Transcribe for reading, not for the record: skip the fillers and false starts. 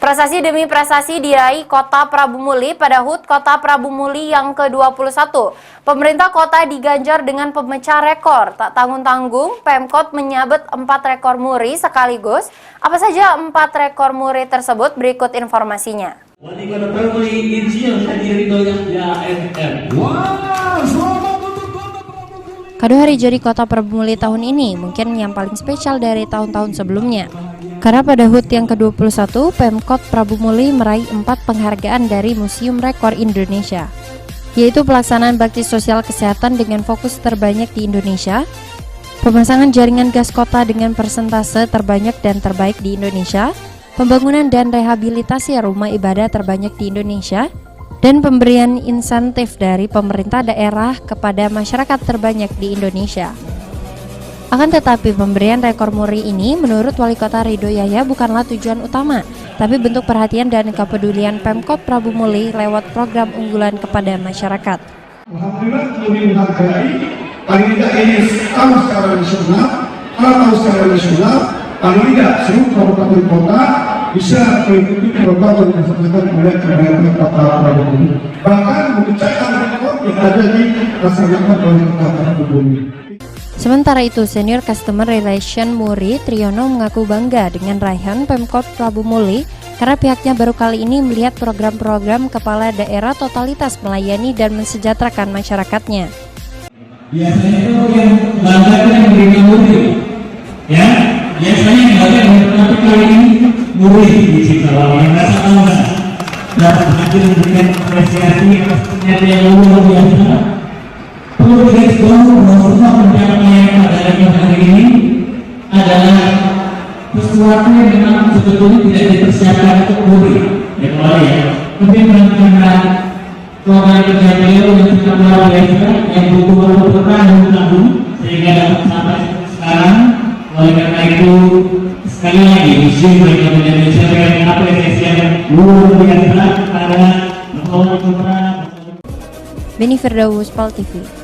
Prestasi demi prestasi diraih Kota Prabu Muli pada HUT Kota Prabu Muli yang ke-21. Pemerintah kota diganjar dengan pemecah rekor. Tak tanggung-tanggung, Pemkot menyabet 4 rekor muri sekaligus. Apa saja 4 rekor muri tersebut? Berikut informasinya. Wali Kota Prabu Muli Insinyur Hadi Ridhoyah MF. Kado hari jadi Kota Prabu Muli tahun ini mungkin yang paling spesial dari tahun-tahun sebelumnya. Karena pada HUT yang ke-21, Pemkot Prabu Muli meraih 4 penghargaan dari Museum Rekor Indonesia, yaitu pelaksanaan bakti sosial kesehatan dengan fokus terbanyak di Indonesia, pemasangan jaringan gas kota dengan persentase terbanyak dan terbaik di Indonesia, pembangunan dan rehabilitasi rumah ibadah terbanyak di Indonesia, dan pemberian insentif dari pemerintah daerah kepada masyarakat terbanyak di Indonesia. Akan tetapi pemberian rekor muri ini menurut Wali Kota Ridhoyah bukanlah tujuan utama, tapi bentuk perhatian dan kepedulian Pemkot Prabu Muli lewat program unggulan kepada masyarakat. Alhamdulillah lebih menghargai, paling tidak ini tahu secara nasional, kalau tahu secara nasional, paling tidak seluruh kabupaten kota bisa mengikuti program yang dilaksanakan oleh Pemkot Kota Prabu Muli. Bahkan memecahkan rekor yang ada di laksanakan oleh Kota Prabu Muli. Sementara itu, Senior Customer Relation Muri Triyono mengaku bangga dengan raihan Pemkot Prabu Muli karena pihaknya baru kali ini melihat program-program kepala daerah totalitas melayani dan mensejahterakan masyarakatnya. Biasanya itu yang bangga itu yang berikan muri, ya. Biasanya yang bangga tapi kali ini muri di situ yang rasa bangga dan hadir memberikan apresiasi atas yang luar biasa. Perlu diketahui bahwa semua pencapaian yang ada di hari ini adalah sesuatu yang memang sebetulnya tidak dipersiapkan untuk muri, ya tapi menunjukkan program kerja beliau yang sangat luar biasa yang butuh beberapa tahun sehingga dapat sampai sekarang. Oleh karena itu sekali lagi Museum Rekor Indonesia dengan apresiasi yang luar biasa kepada Bapak Beni Firdaus, PAL TV.